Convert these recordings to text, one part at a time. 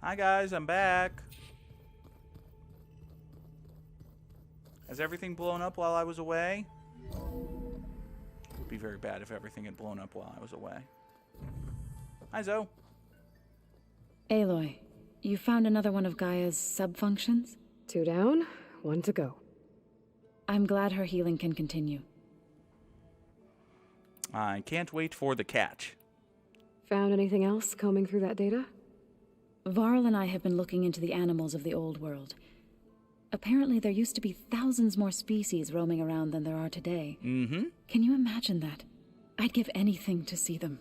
Hi guys, I'm back. Has everything blown up while I was away? It would be very bad if everything had blown up while I was away. Hi, Zoe. Aloy, you found another one of Gaia's sub-functions? 2 down, 1 to go. I'm glad her healing can continue. I can't wait for the catch. Found anything else combing through that data? Varl and I have been looking into the animals of the old world. Apparently there used to be thousands more species roaming around than there are today. Mm-hmm. Can you imagine that? I'd give anything to see them,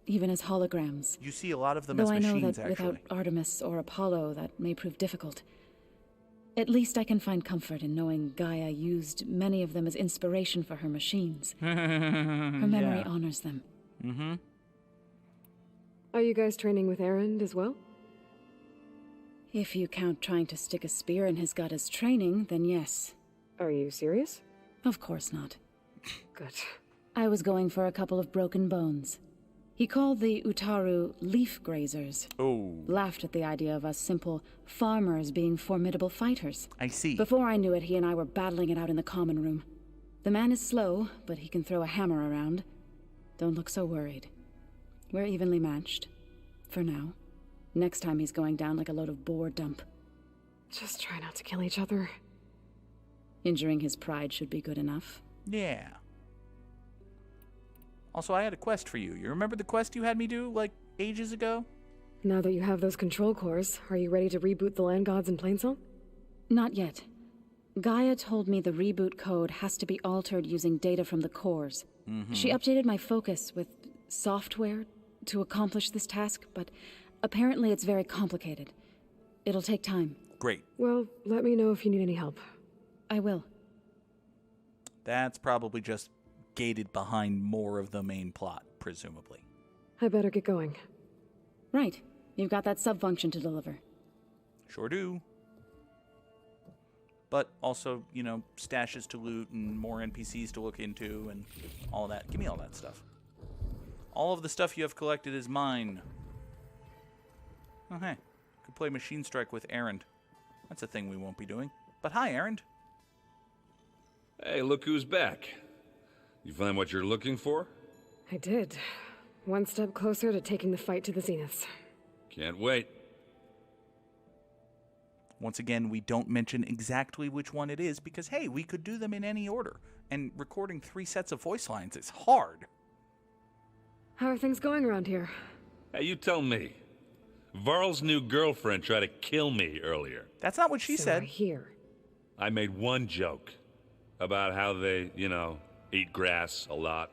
even as holograms. You see a lot of them Though as I know machines, that actually. without Artemis or Apollo, that may prove difficult. At least I can find comfort in knowing Gaia used many of them as inspiration for her machines. Her memory honors them. Mm-hmm. Are you guys training with Erend as well? If you count trying to stick a spear in his gut as training, then yes. Are you serious? Of course not. Good. I was going for a couple of broken bones. He called the Utaru leaf grazers. Oh. Laughed at the idea of us simple farmers being formidable fighters. I see. Before I knew it, he and I were battling it out in the common room. The man is slow, but he can throw a hammer around. Don't look so worried. We're evenly matched. For now. Next time he's going down like a load of boar dump. Just try not to kill each other. Injuring his pride should be good enough. Yeah. Also, I had a quest for you. You remember the quest you had me do, like, ages ago? Now that you have those control cores, are you ready to reboot the land gods in Plainsong? Not yet. Gaia told me the reboot code has to be altered using data from the cores. She updated my focus with software to accomplish this task, but apparently it's very complicated. It'll take time. Great. Well, let me know if you need any help. I will. That's probably just gated behind more of the main plot, presumably. I better get going. Right. You've got that sub-function to deliver. Sure do. But also, you know, stashes to loot and more NPCs to look into and all that. Give me all that stuff. All of the stuff you have collected is mine. Oh, hey. Could play Machine Strike with Erend. That's a thing we won't be doing. But hi, Erend. Hey, look who's back. You find what you're looking for? I did. 1 step closer to taking the fight to the Zeniths. Can't wait. Once again, we don't mention exactly which one it is because, hey, we could do them in any order. And recording 3 sets of voice lines is hard. How are things going around here? Hey, you tell me. Varl's new girlfriend tried to kill me earlier. That's not what she So said. I hear. I made one joke about how they, you know, eat grass a lot.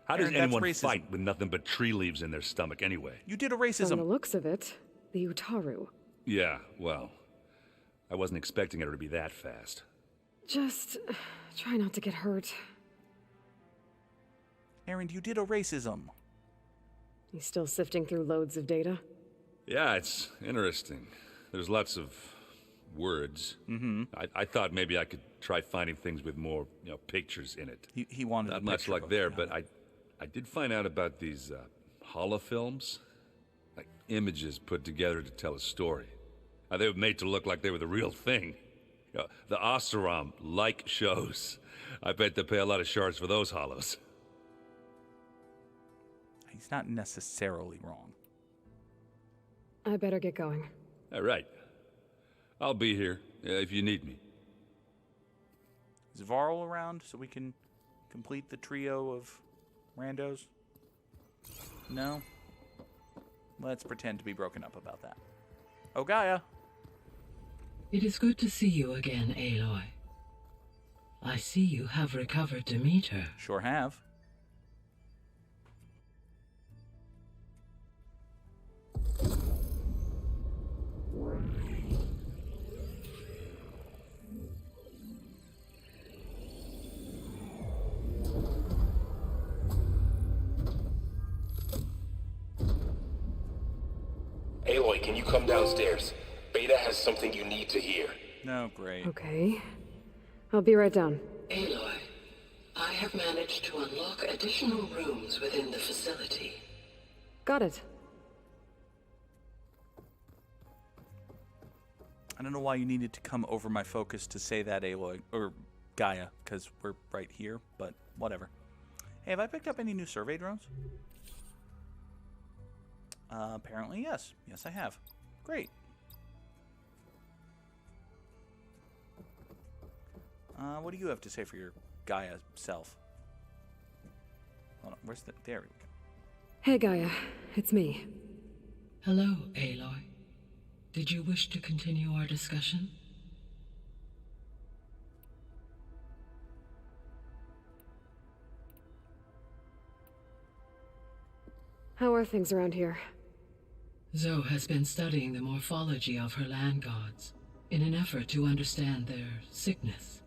How does Aaron, that's anyone racism. fight with nothing but tree leaves in their stomach anyway? You did a From the racism. looks of it, the Utaru. Yeah, well, I wasn't expecting her to be that fast. Just try not to get hurt. Erend, you did a racism. You still sifting through loads of data? Yeah, it's interesting. There's lots of words. I thought maybe I could try finding things with more, you know, pictures in it. He wanted a Not much picture like book, there, you know. but I did find out about these holofilms, like images put together to tell a story. They were made to look like they were the real thing. You know, the Oseram-like shows. I bet they pay a lot of shards for those holos. He's not necessarily wrong. I better get going. All right. I'll be here if you need me. Is Varl around so we can complete the trio of randos? No? Let's pretend to be broken up about that. Oh, Gaia. It is good to see you again, Aloy. I see you have recovered Demeter. Sure have. Aloy, can you come downstairs? Beta has something you need to hear. No, great. Okay. I'll be right down. Aloy, I have managed to unlock additional rooms within the facility. Got it. I don't know why you needed to come over my focus to say that, Aloy, or Gaia, because we're right here, but whatever. Hey, have I picked up any new survey drones? Apparently, yes. Yes, I have. Great. What do you have to say for your Gaia self? Hold on, where's the... There we go. Hey, Gaia. It's me. Hello, Aloy. Did you wish to continue our discussion? How are things around here? Zoe has been studying the morphology of her land gods in an effort to understand their sickness.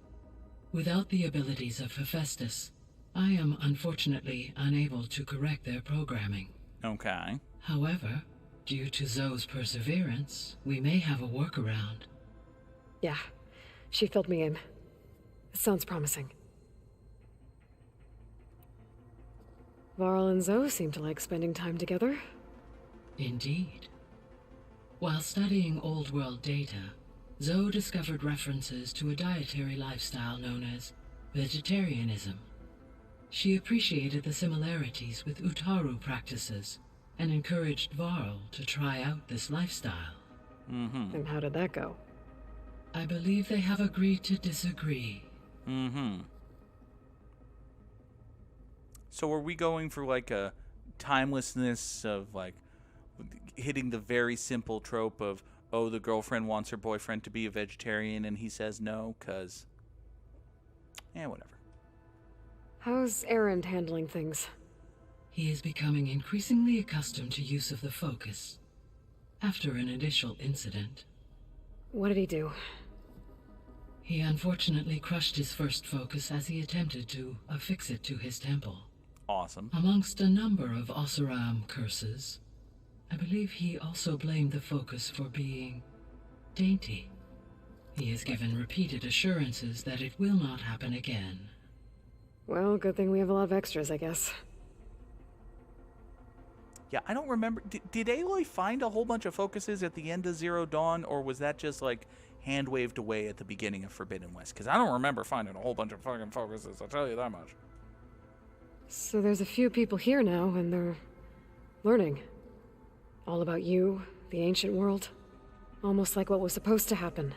Without the abilities of Hephaestus, I am unfortunately unable to correct their programming. Okay. However, due to Zoe's perseverance, we may have a workaround. Yeah, she filled me in. It sounds promising. Varl and Zoe seem to like spending time together. Indeed. While studying Old World data, Zoe discovered references to a dietary lifestyle known as vegetarianism. She appreciated the similarities with Utaru practices and encouraged Varl to try out this lifestyle. And how did that go? I believe they have agreed to disagree. So are we going for like a timelessness of like hitting the very simple trope of, oh, the girlfriend wants her boyfriend to be a vegetarian and he says no, cause whatever. How's Erend handling things? He is becoming increasingly accustomed to use of the focus after an initial incident. What did he do? He unfortunately crushed his first focus as he attempted to affix it to his temple. Awesome. Amongst a number of Oseram curses, I believe he also blamed the focus for being dainty. He has given repeated assurances that it will not happen again. Well, good thing we have a lot of extras, I guess. Yeah, I don't remember. Did Aloy find a whole bunch of focuses at the end of Zero Dawn, or was that just like hand waved away at the beginning of Forbidden West? Because I don't remember finding a whole bunch of fucking focuses, I'll tell you that much. So there's a few people here now, and they're learning. All about you, the ancient world. Almost like what was supposed to happen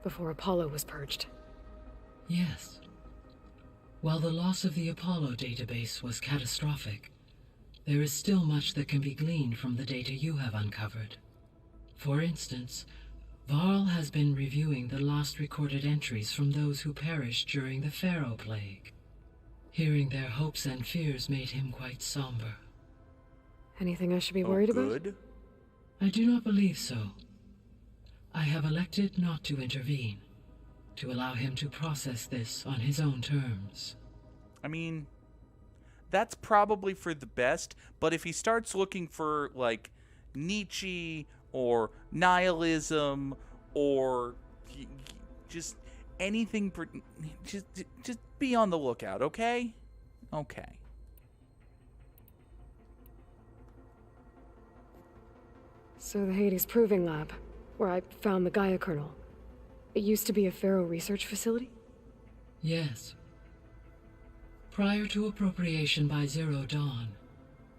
before Apollo was purged. Yes. While the loss of the Apollo database was catastrophic, there is still much that can be gleaned from the data you have uncovered. For instance, Varl has been reviewing the last recorded entries from those who perished during the Pharaoh Plague. Hearing their hopes and fears made him quite somber. Anything I should be worried about? Good. I do not believe so. I have elected not to intervene, to allow him to process this on his own terms. I mean, that's probably for the best, but if he starts looking for, like, Nietzsche or nihilism or just anything, just be on the lookout, okay? Okay. So the Hades Proving Lab, where I found the Gaia kernel. It used to be a Pharaoh research facility? Yes. Prior to appropriation by Zero Dawn,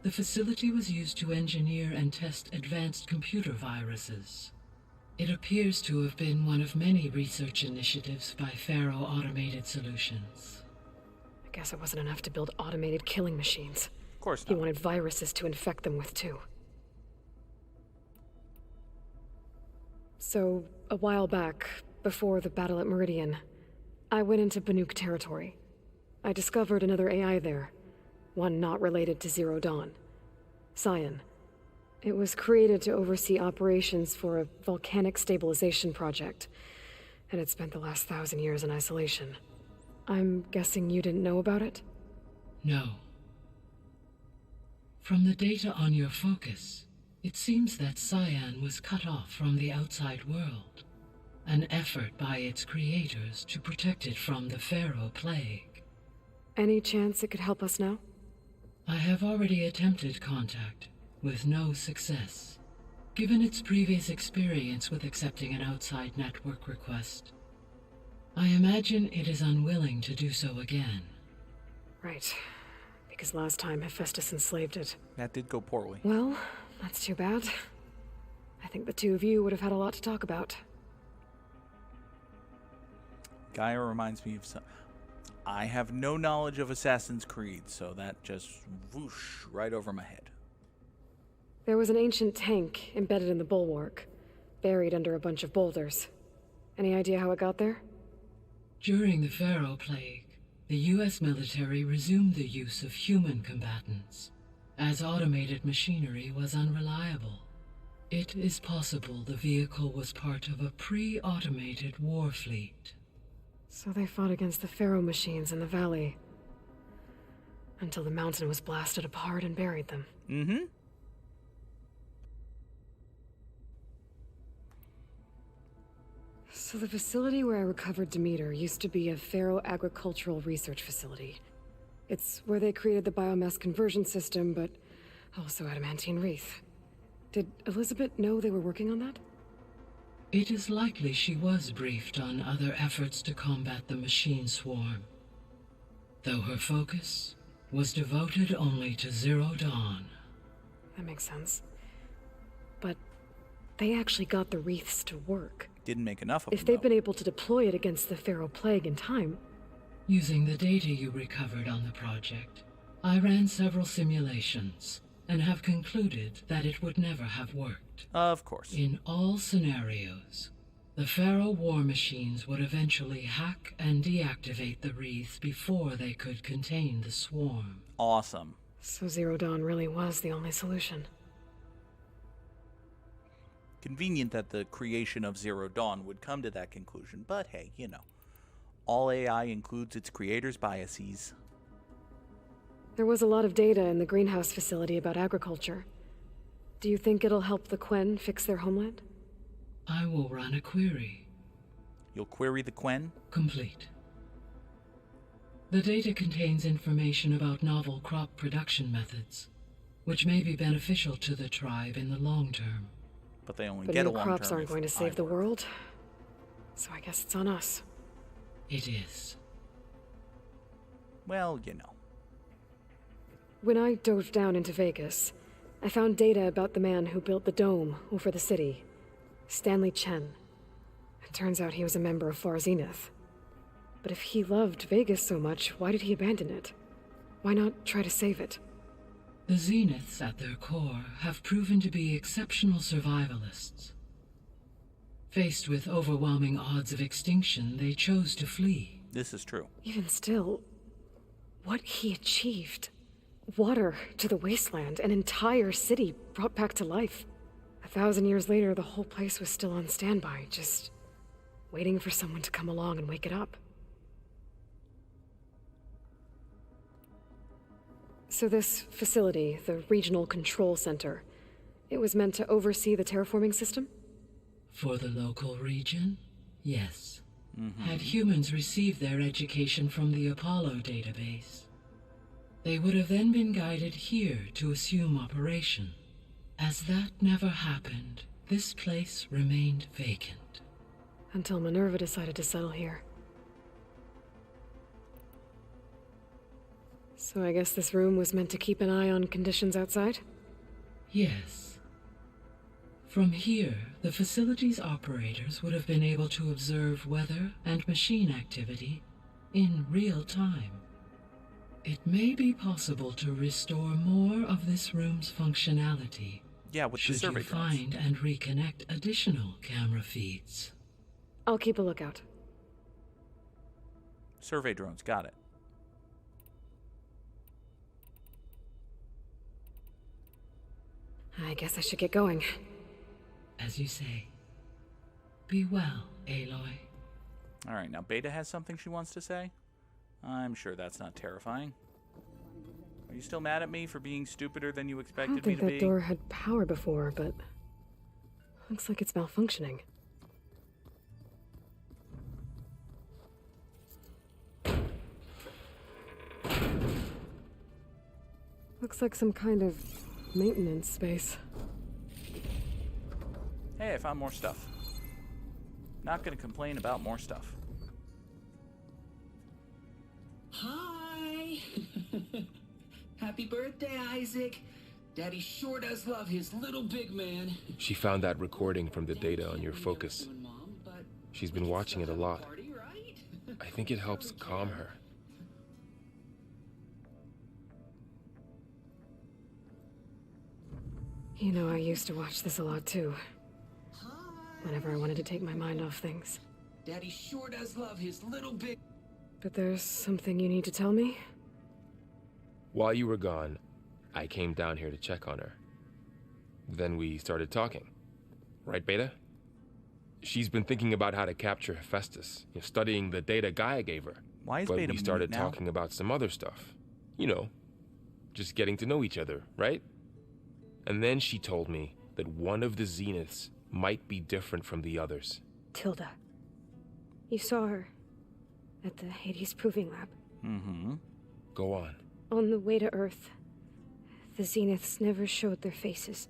the facility was used to engineer and test advanced computer viruses. It appears to have been one of many research initiatives by Pharaoh Automated Solutions. I guess it wasn't enough to build automated killing machines. Of course He not. wanted viruses to infect them with, too. So, a while back, before the battle at Meridian, I went into Banuk territory. I discovered another AI there, one not related to Zero Dawn. Cyan. It was created to oversee operations for a volcanic stabilization project, and it spent the last 1,000 years in isolation. I'm guessing you didn't know about it? No. From the data on your focus, it seems that Cyan was cut off from the outside world, an effort by its creators to protect it from the Pharaoh Plague. Any chance it could help us now? I have already attempted contact, with no success. Given its previous experience with accepting an outside network request, I imagine it is unwilling to do so again. Right. Because last time Hephaestus enslaved it. That did go poorly. Well, that's too bad. I think the two of you would have had a lot to talk about. Gaia reminds me of some... I have no knowledge of Assassin's Creed, so that just whoosh right over my head. There was an ancient tank embedded in the bulwark, buried under a bunch of boulders. Any idea how it got there? During the Pharaoh Plague, the U.S. military resumed the use of human combatants, as automated machinery was unreliable. It is possible the vehicle was part of a pre-automated war fleet. So they fought against the Pharaoh machines in the valley, until the mountain was blasted apart and buried them. Mm-hmm. So the facility where I recovered Demeter used to be a Pharaoh agricultural research facility. It's where they created the biomass conversion system, but also adamantine wreath. Did Elizabeth know they were working on that? It is likely she was briefed on other efforts to combat the machine swarm, though her focus was devoted only to Zero Dawn. That makes sense. But they actually got the wreaths to work. Didn't make enough of them, If they've though. been able to deploy it against the Pharaoh Plague in time... Using the data you recovered on the project, I ran several simulations and have concluded that it would never have worked. Of course. In all scenarios, the Pharaoh war machines would eventually hack and deactivate the wreath before they could contain the swarm. Awesome. So Zero Dawn really was the only solution. Convenient that the creation of Zero Dawn would come to that conclusion, but hey, you know. All AI includes its creator's biases. There was a lot of data in the greenhouse facility about agriculture. Do you think it'll help the Quen fix their homeland? I will run a query. You'll query the Quen? Complete. The data contains information about novel crop production methods, which may be beneficial to the tribe in the long term. But they only But get a new long crops term aren't if going to save I the work. world. So I guess it's on us. It is. Well, you know. When I dove down into Vegas, I found data about the man who built the dome over the city, Stanley Chen. It turns out he was a member of Far Zenith. But if he loved Vegas so much, why did he abandon it? Why not try to save it? The Zeniths at their core have proven to be exceptional survivalists. Faced with overwhelming odds of extinction, they chose to flee. This is true. Even still, what he achieved. Water to the wasteland, an entire city brought back to life. 1,000 years later, the whole place was still on standby, just waiting for someone to come along and wake it up. So this facility, the Regional Control Center, it was meant to oversee the terraforming system? For the local region, yes. Had humans received their education from the Apollo database, they would have then been guided here to assume operation. As that never happened, this place remained vacant. Until Minerva decided to settle here. So I guess this room was meant to keep an eye on conditions outside? Yes. From here, the facility's operators would have been able to observe weather and machine activity in real time. It may be possible to restore more of this room's functionality. Yeah, with the should survey you drones. find and reconnect additional camera feeds. I'll keep a lookout. Survey drones, got it. I guess I should get going. As you say. Be well, Aloy. Alright, now Beta has something she wants to say? I'm sure that's not terrifying. Are you still mad at me for being stupider than you I expected don't me think to that be? door had power before, but looks like it's malfunctioning. Looks like some kind of maintenance space. Hey, I found more stuff. Not gonna complain about more stuff. Hi! Happy birthday, Isaac. Daddy sure does love his little big man. She found that recording from the data on your focus. She's been watching it a lot. I think it helps calm her. You know, I used to watch this a lot too. Whenever I wanted to take my mind off things. Daddy sure does love his little big... But there's something you need to tell me? While you were gone, I came down here to check on her. Then we started talking. Right, Beta? She's been thinking about how to capture Hephaestus, studying the data Gaia gave her. Why is but Beta we started mute now? talking about some other stuff. You know, just getting to know each other, right? And then she told me that one of the Zeniths might be different from the others. Tilda. You saw her at the Hades Proving Lab. Mm-hmm. Go on. On the way to Earth, the Zeniths never showed their faces.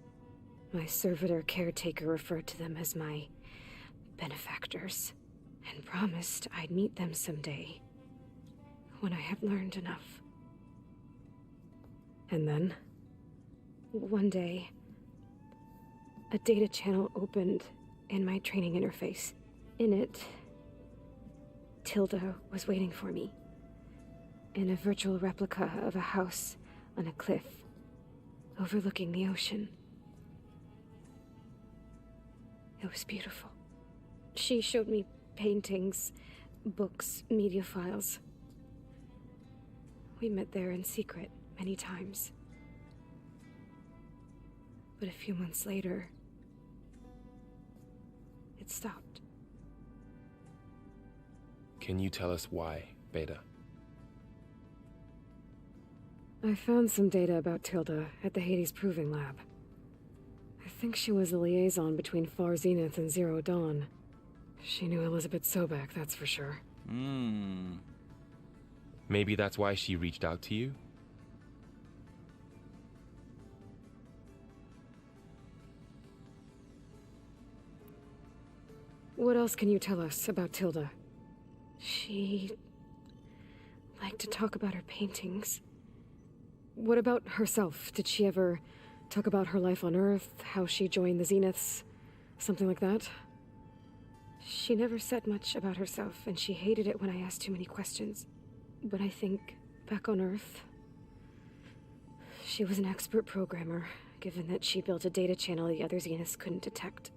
My servitor caretaker referred to them as my benefactors, and promised I'd meet them someday, when I had learned enough. And then, one day, a data channel opened in my training interface. In it, Tilda was waiting for me, in a virtual replica of a house on a cliff, overlooking the ocean. It was beautiful. She showed me paintings, books, media files. We met there in secret many times. But a few months later, it stopped. Can you tell us why, Beta? I found some data about Tilda at the Hades Proving Lab. I think she was a liaison between Far Zenith and Zero Dawn. She knew Elizabeth Sobek, that's for sure. Maybe that's why she reached out to you? What else can you tell us about Tilda? She liked to talk about her paintings. What about herself? Did she ever talk about her life on Earth, how she joined the Zeniths, something like that? She never said much about herself, and she hated it when I asked too many questions. But I think, back on Earth, she was an expert programmer, given that she built a data channel the other Zeniths couldn't detect.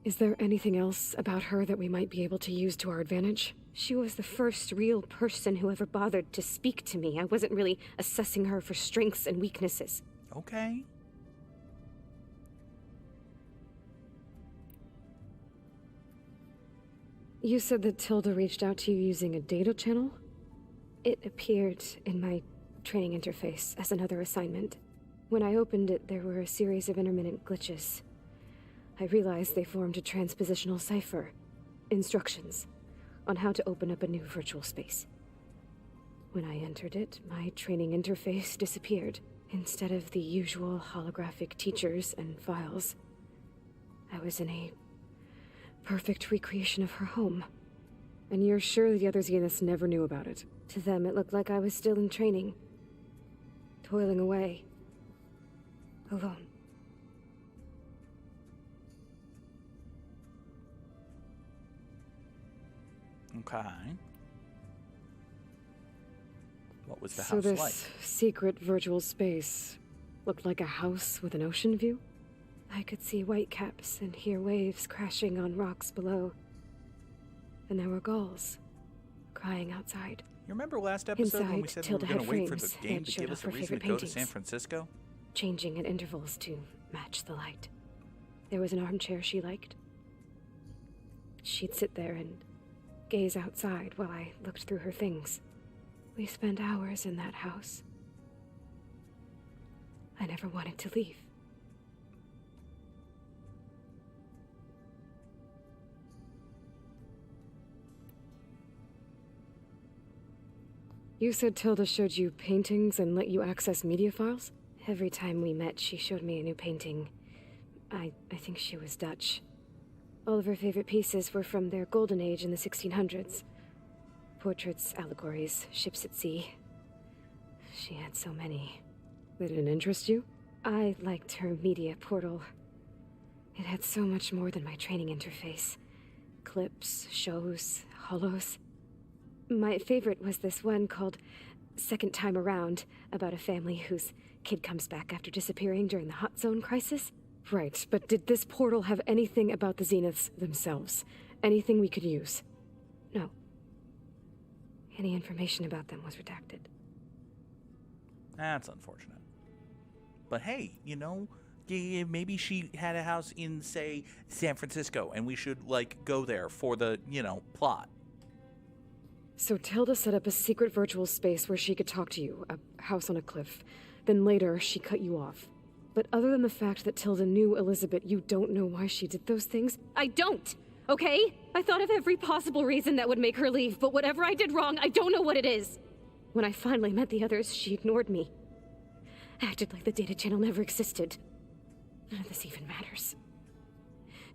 Is there anything else about her that we might be able to use to our advantage? She was the first real person who ever bothered to speak to me. I wasn't really assessing her for strengths and weaknesses. Okay. You said that Tilda reached out to you using a data channel? It appeared in my training interface as another assignment. When I opened it, there were a series of intermittent glitches. I realized they formed a transpositional cipher. Instructions on how to open up a new virtual space. When I entered it, my training interface disappeared. Instead of the usual holographic teachers and files, I was in a perfect recreation of her home. And you're sure the other Zeniths never knew about it? To them, it looked like I was still in training. Toiling away. Alone. Okay. What was the So house this like? secret virtual space looked like a house with an ocean view? I could see whitecaps and hear waves crashing on rocks below. And there were gulls crying outside. You remember last episode when we Inside, said Tilda we were going had to wait for the frames game that to showed give off us a her reason to favorite go to paintings. San Francisco? Changing at intervals to match the light. There was an armchair she liked. She'd sit there and gaze outside while I looked through her things. We spent hours in that house. I never wanted to leave. You said Tilda showed you paintings and let you access media files? Every time we met, she showed me a new painting. I think she was Dutch. All of her favorite pieces were from their golden age in the 1600s. Portraits, allegories, ships at sea. She had so many. They didn't interest you? I liked her media portal. It had so much more than my training interface. Clips, shows, holos. My favorite was this one called Second Time Around, about a family whose kid comes back after disappearing during the Hot Zone crisis. Right, but did this portal have anything about the Zeniths themselves? Anything we could use? No. Any information about them was redacted. That's unfortunate. But hey, you know, maybe she had a house in, say, San Francisco, and we should, like, go there for the, you know, plot. So Tilda set up a secret virtual space where she could talk to you, a house on a cliff. Then later, she cut you off. But other than the fact that Tilda knew Elizabeth, you don't know why she did those things? I don't, okay? I thought of every possible reason that would make her leave, but whatever I did wrong, I don't know what it is. When I finally met the others, she ignored me. Acted like the data channel never existed. None of this even matters.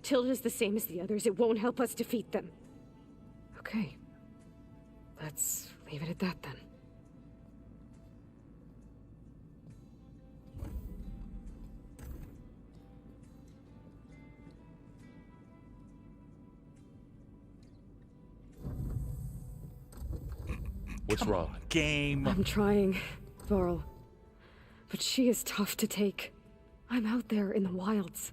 Tilda's the same as the others. It won't help us defeat them. Okay. Let's leave it at that then. What's wrong? Game. I'm trying, Varl. But she is tough to take. I'm out there in the wilds,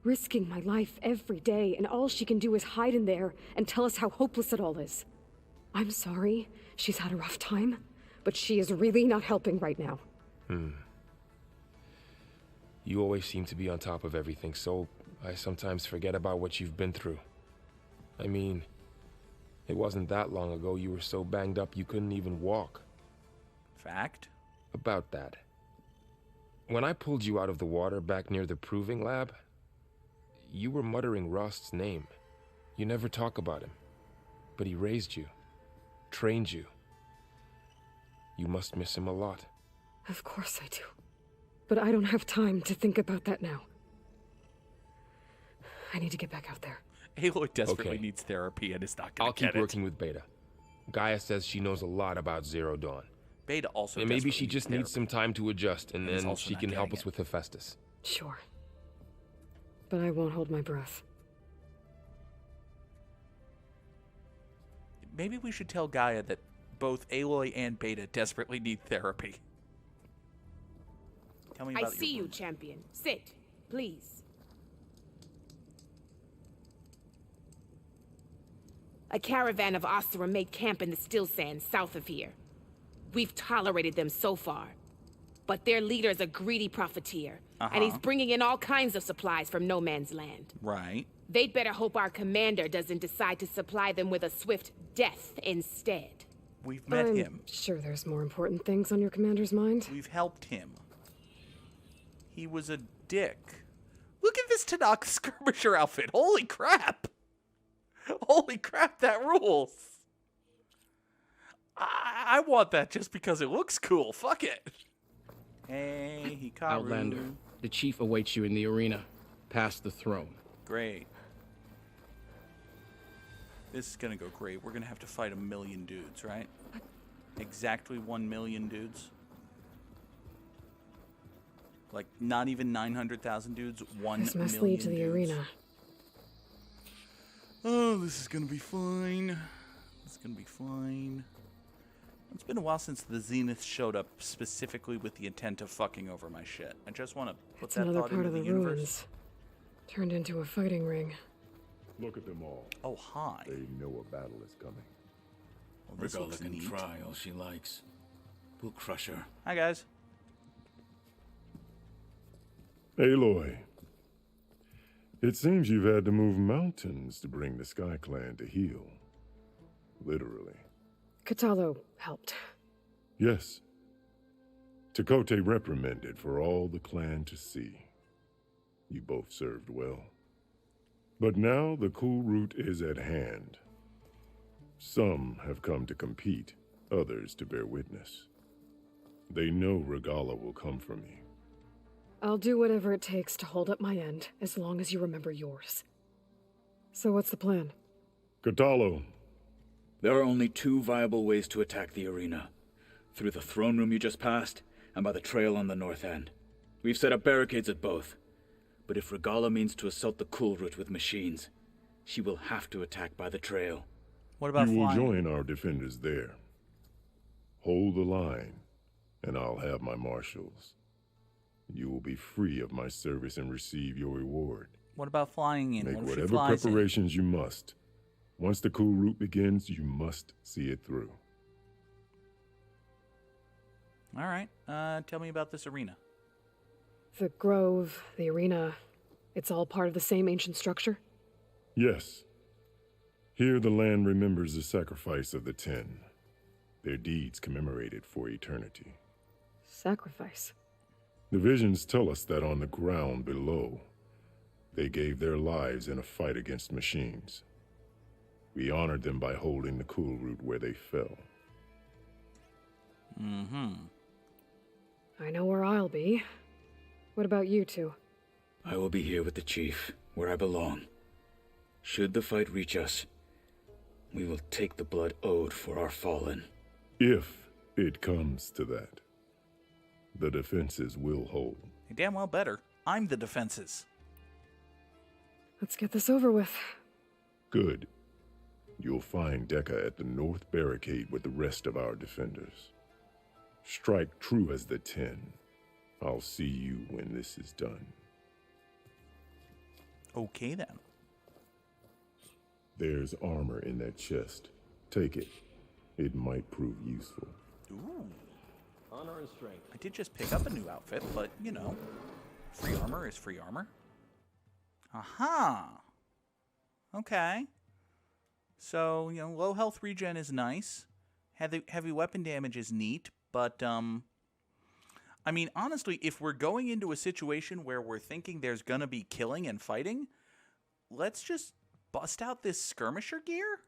risking my life every day, and all she can do is hide in there and tell us how hopeless it all is. I'm sorry, she's had a rough time, but she is really not helping right now. You always seem to be on top of everything, so I sometimes forget about what you've been through. I mean, it wasn't that long ago you were so banged up you couldn't even walk. Fact? About that. When I pulled you out of the water back near the proving lab, you were muttering Rost's name. You never talk about him. But he raised you, trained you. You must miss him a lot. Of course I do. But I don't have time to think about that now. I need to get back out there. Aloy desperately Okay. needs therapy and is not going I'll to get keep working with Beta. Gaia says she knows a lot about Zero Dawn. Beta also And maybe she desperately just needs needs some time to adjust, and is then also she not can help getting us it. with Hephaestus. Sure. But I won't hold my breath. Maybe we should tell Gaia that both Aloy and Beta desperately need therapy. Tell me I about see your you, champion. Sit, please. A caravan of Oseram made camp in the still sands south of here. We've tolerated them so far. But their leader's a greedy profiteer, and he's bringing in all kinds of supplies from no man's land. Right. They'd better hope our commander doesn't decide to supply them with a swift death instead. We've met I'm him. sure there's more important things on your commander's mind. We've helped him. He was a dick. Look at this Tanakh skirmisher outfit. Holy crap. Holy crap, that rules. I want that just because it looks cool. Fuck it. Hey, Hikaru. Outlander, the chief awaits you in the arena, past the throne. Great. This is gonna go great. We're gonna have to fight 1 million dudes, right? Exactly 1 million dudes. Like, not even 900,000 dudes, 1 This must million lead to the dudes. arena. Oh, this is gonna be fine. It's gonna be fine. It's been a while since the Zeniths showed up specifically with the intent of fucking over my shit. I just want to put It's that another thought part into of the the universe. ruins. Turned into a fighting ring. Look at them all. Oh, hi. They know a battle is coming. Well, this Regala looks can neat. try all she likes. We'll crush her. Hi, guys. Aloy, it seems you've had to move mountains to bring the Sky Clan to heal. Literally. Katalo helped. Yes. Takote reprimanded for all the clan to see. You both served well. But now the Kulrut is at hand. Some have come to compete, others to bear witness. They know Regala will come for me. I'll do whatever it takes to hold up my end, as long as you remember yours. So what's the plan? Katalo, There are only two viable ways to attack the arena. Through the throne room you just passed, and by the trail on the north end. We've set up barricades at both. But if Regala means to assault the Kulrut with machines, she will have to attack by the trail. What about you will flying? join our defenders there. Hold the line, and I'll have my marshals. You will be free of my service and receive your reward. What about flying in? Make What if she whatever flies in? preparations you must. Once the Kulrut begins, you must see it through. All right. Tell me about this arena. The grove, the arena, it's all part of the same ancient structure? Yes. Here the land remembers the sacrifice of the 10. Their deeds commemorated for eternity. Sacrifice? The visions tell us that on the ground below, they gave their lives in a fight against machines. We honored them by holding the Kulrut where they fell. Mm-hmm. I know where I'll be. What about you two? I will be here with the chief, where I belong. Should the fight reach us, we will take the blood owed for our fallen. If it comes to that, the defenses will hold. You damn well better. I'm the defenses. Let's get this over with. Good. You'll find Dekka at the north barricade with the rest of our defenders. Strike true as the 10. I'll see you when this is done. Okay, then. There's armor in that chest. Take it. It might prove useful. Ooh. Honor and strength. I did just pick up a new outfit, but, you know, free armor is free armor. Aha! Okay. So, you know, low health regen is nice. Heavy weapon damage is neat, but, I mean, honestly, if we're going into a situation where we're thinking there's gonna be killing and fighting, let's just bust out this skirmisher gear?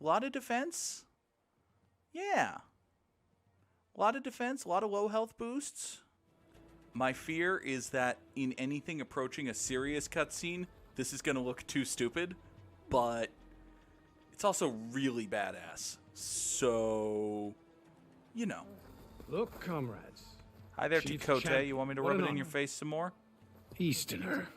A lot of defense? Yeah. A lot of defense, a lot of low health boosts. My fear is that in anything approaching a serious cutscene, this is gonna look too stupid, but it's also really badass. So, you know. Look, comrades. Hi there, Chief Chakotay. Champ- You want me to what rub an it in your honor. face some more? Easterner.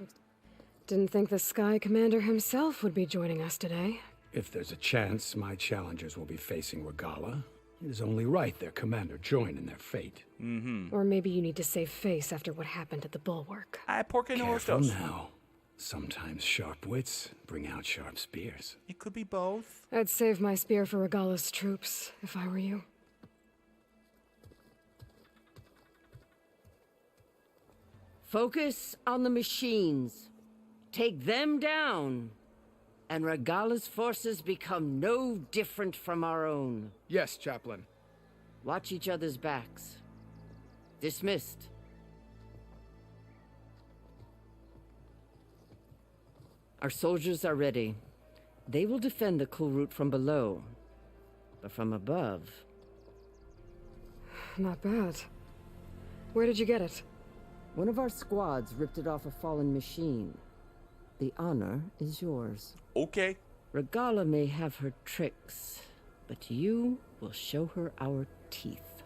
Didn't think the Sky Commander himself would be joining us today. If there's a chance my challengers will be facing Regala, it is only right their commander join in their fate. Mm-hmm. Or maybe you need to save face after what happened at the Bulwark. Careful now. Sometimes sharp wits bring out sharp spears. It could be both. I'd save my spear for Regala's troops, if I were you. Focus on the machines. Take them down. And Regala's forces become no different from our own. Yes, Chaplain. Watch each other's backs. Dismissed. Our soldiers are ready. They will defend the Kulrut from below. But from above... Not bad. Where did you get it? One of our squads ripped it off a fallen machine. The honor is yours. Okay. Regala may have her tricks, but you will show her our teeth.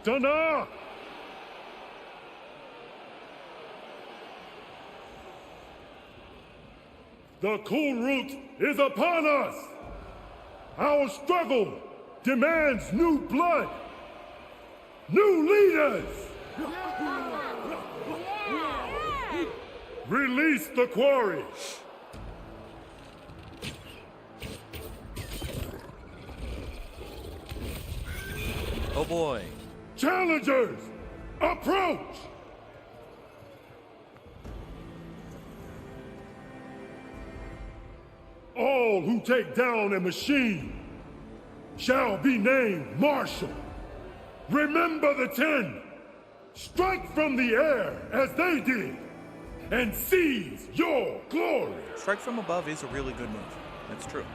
Dana! The Kulrut is upon us! Our struggle demands new blood! New leaders! Release the quarry! Oh boy. Challengers, approach! All who take down a machine shall be named Marshal. Remember the 10. Strike from the air as they did. and seize your glory. Strike from above is a really good move. That's true.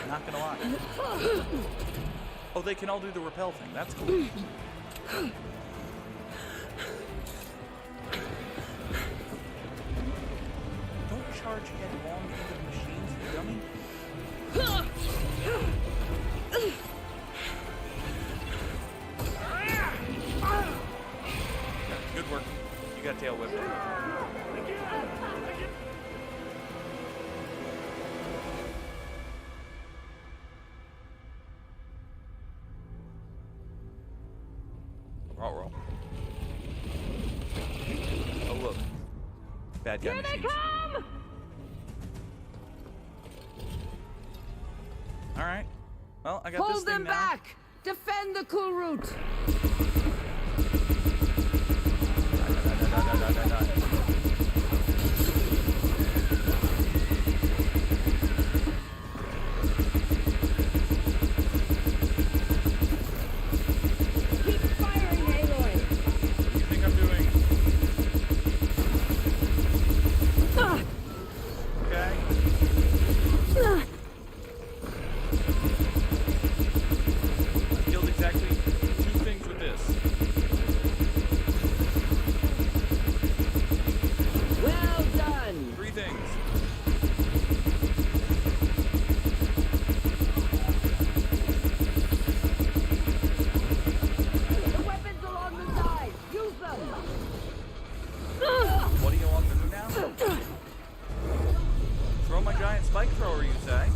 Not gonna lie. Oh, they can all do the repel thing. That's cool. Don't charge headlong into the machines, you dummy. Good work. You got tail whipped. Roll. Oh look. Bad guy machines. Come! Alright. Well, I got this Hold thing them now. back! Defend the Kulrut! Keep firing, Aloy! What do you think I'm doing? Okay. I killed exactly 2 things with this. Well done! 3 things. The weapons along the side! Use them! What do you want to do now? Throw my giant spike thrower, you say?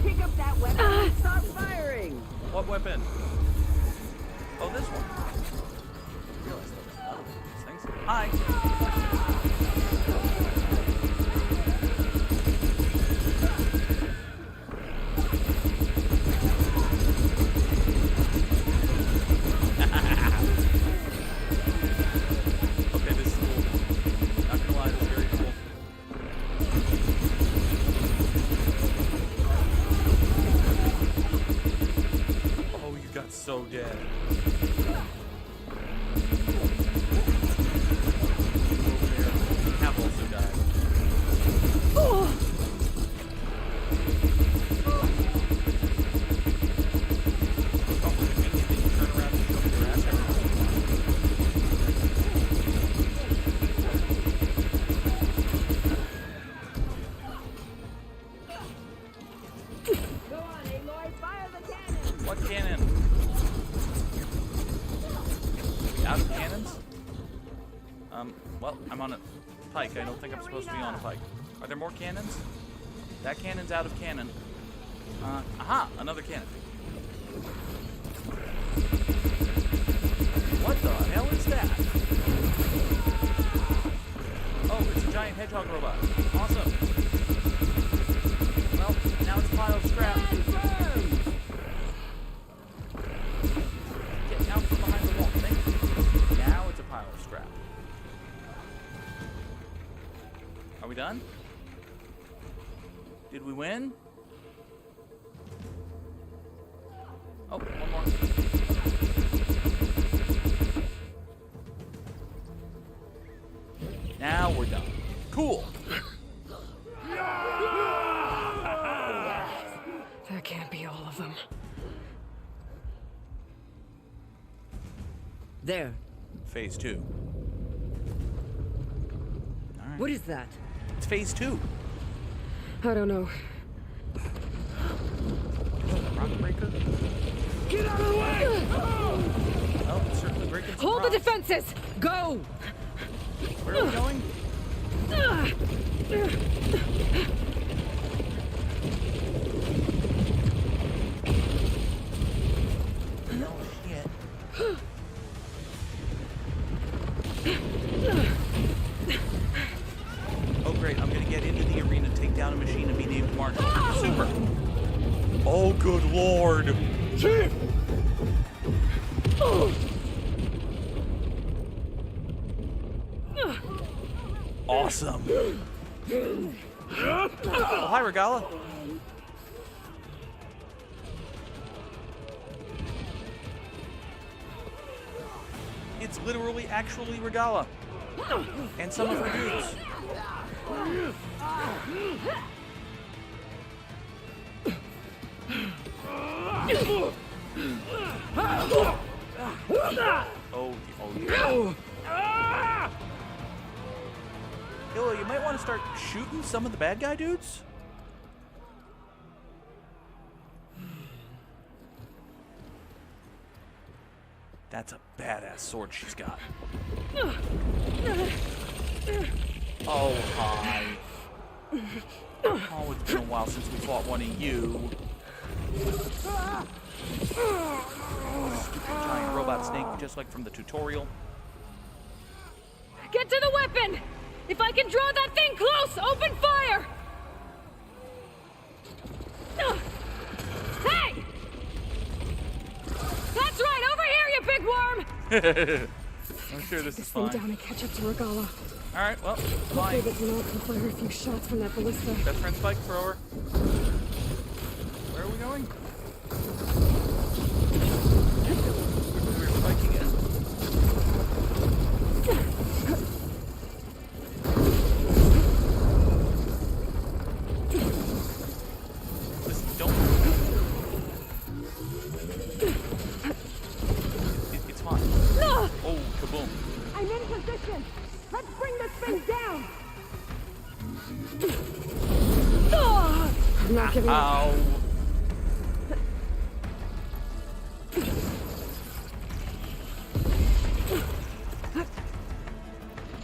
Pick up that weapon and start firing! What weapon? Oh, this one. I realized there was another one of these things. Hi. Okay, this is cool. Not gonna lie, this is very cool. Oh, you got so dead. Over there. Have also died. Oh, convenient that you turn around and show me your ass every time. Go on, Aloy, fire the cannon! What cannon? We out of cannons? Well, I'm on a pike. I don't think I'm supposed to be on a pike. Are there more cannons? That cannon's out of cannon. Aha! Another cannon. What the hell is that? Oh, it's a giant hedgehog robot. Awesome. Well, now it's a pile of scrap. Get out from behind the wall. Thank you. Now it's a pile of scrap. Are we done? Did we win? Oh, one more. Now we're done. Cool. That can't be all of them. There. Phase 2. All right. What is that? It's phase 2. I don't know. Rock breaker? Get out of the way! Oh, it's certainly breaking some Hold the rocks. defenses! Go! Where are we going? Oh, shit. Oh, great. I'm going to get into the arena, take down a machine, and be named Marshall. Super. Oh, good lord. Chief! awesome. Oh, hi, Regala. It's literally, actually Regala. And some of her dudes. Oh, yeah. Aloy, you might want to start shooting some of the bad guy dudes. That's a badass sword she's got. Oh, hi. Oh, it's been a while since we fought one of you. Stupid giant robot snake, just like from the tutorial. Get to the weapon! If I can draw that thing close, open fire! Hey! That's right, over here, you big worm! I'm sure this is Thing fine. down and catch up to Regala. Alright, well, Hopefully fine. the Zeniths can fire a few shots from that ballista. Best friend spike thrower. Where are we going? We're spiking it. Listen, don't. It's fine. No! Oh, kaboom. I'm in position! Let's bring this thing down! I'm not giving up. Ow.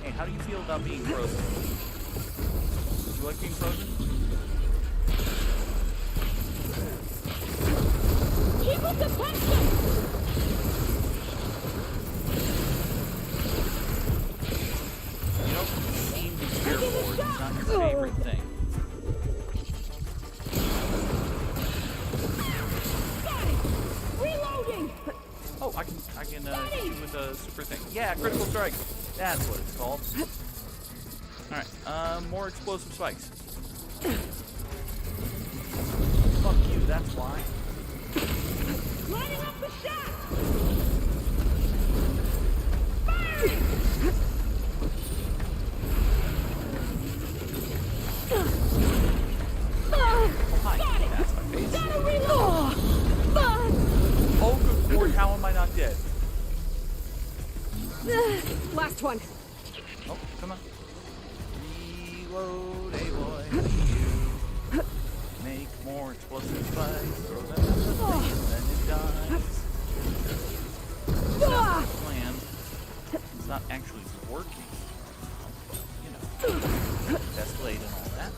Hey, how do you feel about being frozen? Do you like being frozen? Keep up the tension! You don't seem to care for it. It's not your favorite thing. Reloading! Oh, I can hit you with a super thing. Yeah, critical strike. That's what it's called. Alright, more explosive spikes. Fuck you, that's why. Lining up the shot! Oh, hi. That's my face. Oh, good lord, how am I not dead? Last one. Oh, come on. Reload, Aloy. You make more explosive spikes. Throw them at the thing, and then it dies. That's the plan. It's not actually working. You know, best laid and all that.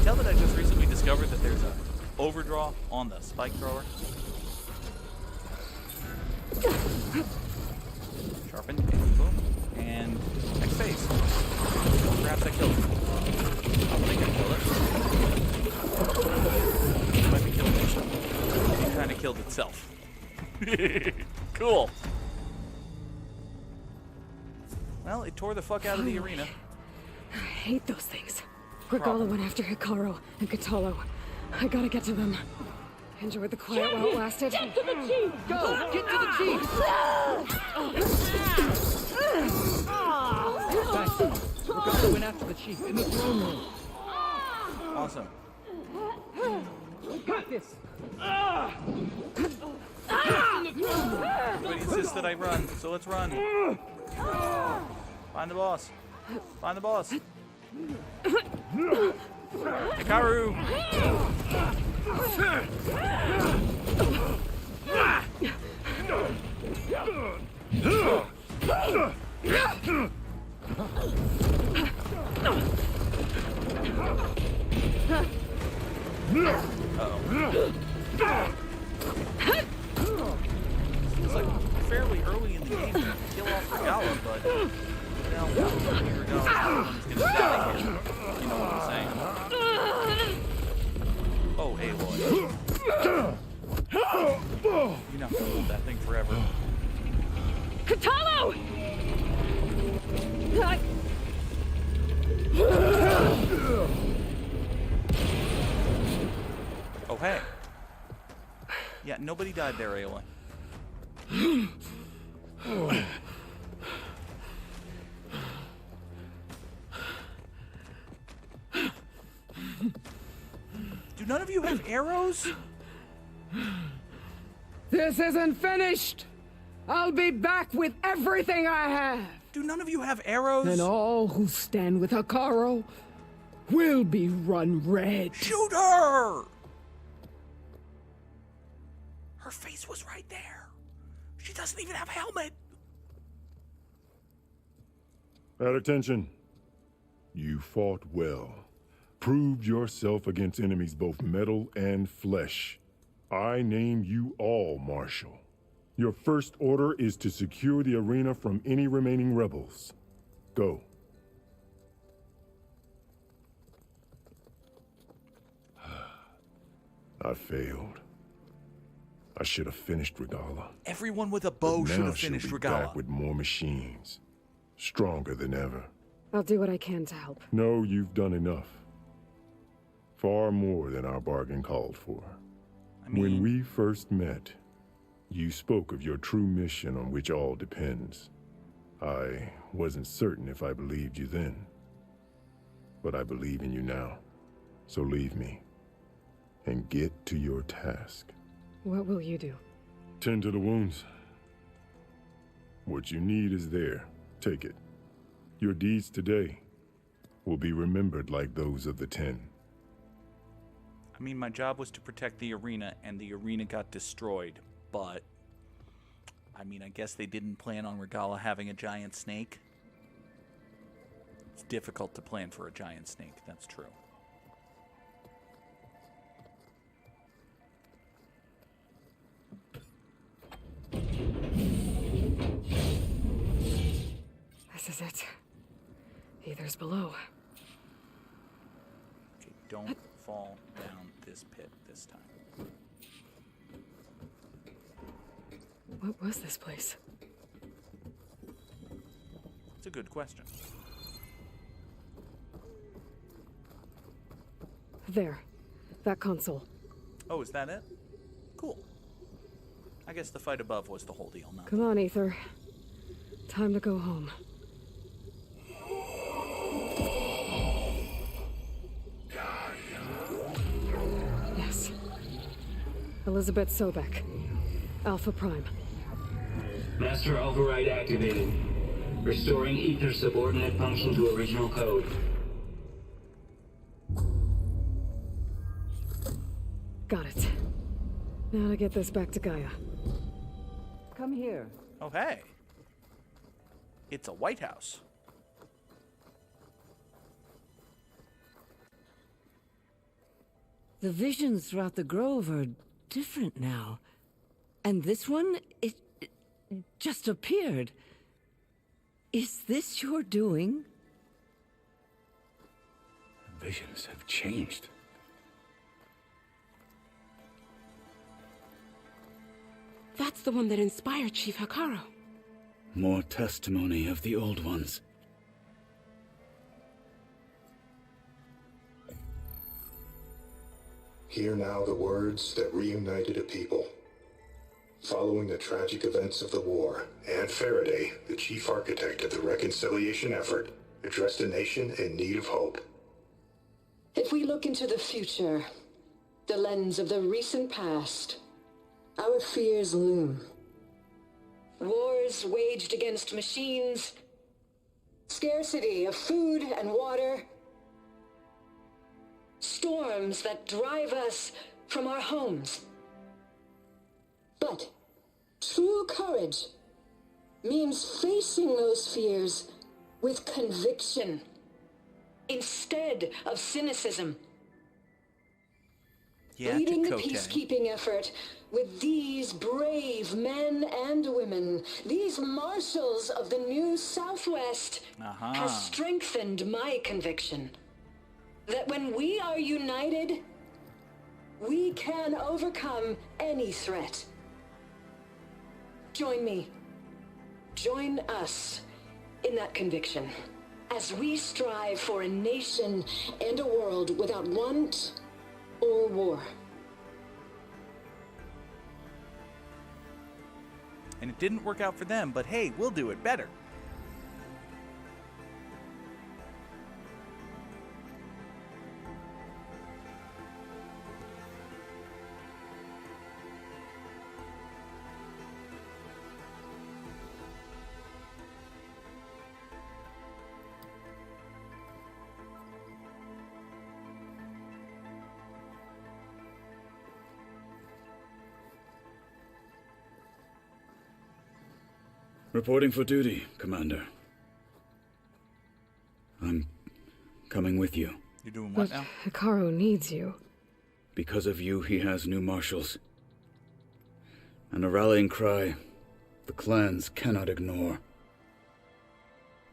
Tell that I just recently discovered that there's a overdraw on the spike thrower. Sharpen, boom, and next phase. Perhaps I killed it. I think I killed it. It might be killing itself. It kind of killed itself. Cool. Well, it tore the fuck out of the arena. I hate those things. Regala went after Hikaru and Katalo. I gotta get to them. Enjoyed the quiet while it lasted. Get to the chief! Go! Get to the chief! Regala went after the chief in the throne room. Awesome. Got this! Everybody insists that I run, so let's run. Find the boss. Find the boss. Hikaru! Seems like fairly early in the game to kill off Regala, but now Regala's the one who's gonna die here. You know what I'm saying? Oh, Aloy. You're not gonna hold that thing forever. Nobody died there, Aloy. Do none of you have arrows? This isn't finished! I'll be back with everything I have! Do none of you have arrows? And all who stand with Hekarro will be run red. Shoot her! Her face was right there. She doesn't even have a helmet. At attention. You fought well. Proved yourself against enemies both metal and flesh. I name you all Marshal. Your first order is to secure the arena from any remaining rebels. Go. I failed. I should have finished Regala. Everyone with a bow should have finished Regala. Regala. Back with more machines. Stronger than ever. I'll do what I can to help. No, you've done enough. Far more than our bargain called for. When we first met, you spoke of your true mission on which all depends. I wasn't certain if I believed you then. But I believe in you now. So leave me. And get to your task. What will you do? Tend to the wounds. What you need is there. Take it. Your deeds today will be remembered like those of the 10. I mean, my job was to protect the arena, and the arena got destroyed. But, I mean, I guess they didn't plan on Regala having a giant snake. It's difficult to plan for a giant snake, that's true. This is it. Aether's below. Okay, don't fall down this pit this time. What was this place? It's a good question. There. That console. Oh, is that it? Cool. I guess the fight above was the whole deal, no? Come on, Aether. Time to go home. Yes. Elizabeth Sobek. Alpha Prime. Master override activated. Restoring Ether subordinate function to original code. Got it. Now to get this back to Gaia. Come here. Oh, hey. It's a White House. The visions throughout the grove are different now. And this one, it just appeared. Is this your doing? Visions have changed. That's the one that inspired Chief Hekarro. More testimony of the old ones. Hear now the words that reunited a people. Following the tragic events of the war, Aunt Faraday, the chief architect of the reconciliation effort, addressed a nation in need of hope. If we look into the future, the lens of the recent past, our fears loom. Wars waged against machines, scarcity of food and water, storms that drive us from our homes. But true courage means facing those fears with conviction instead of cynicism. Leading the peacekeeping effort with these brave men and women, these marshals of the new Southwest, has strengthened my conviction that when we are united, we can overcome any threat. Join me. Join us in that conviction as we strive for a nation and a world without want or war. And it didn't work out for them, but hey, we'll do it better. Reporting for duty, Commander. I'm coming with you. You doing what but now? Hikaru needs you. Because of you, he has new marshals. And a rallying cry the clans cannot ignore.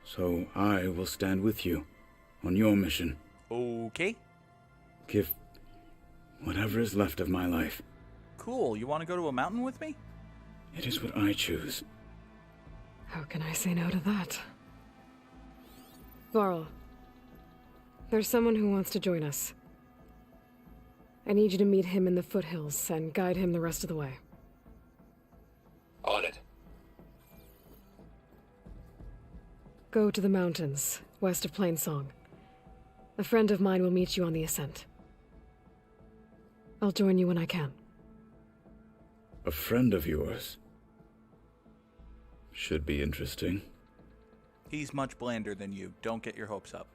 So I will stand with you on your mission. Okay. Give whatever is left of my life. Cool. You want to go to a mountain with me? It is what I choose. How can I say no to that? Varl, there's someone who wants to join us. I need you to meet him in the foothills and guide him the rest of the way. On it. Go to the mountains, west of Plainsong. A friend of mine will meet you on the ascent. I'll join you when I can. A friend of yours? Should be interesting. He's much blander than you. Don't get your hopes up.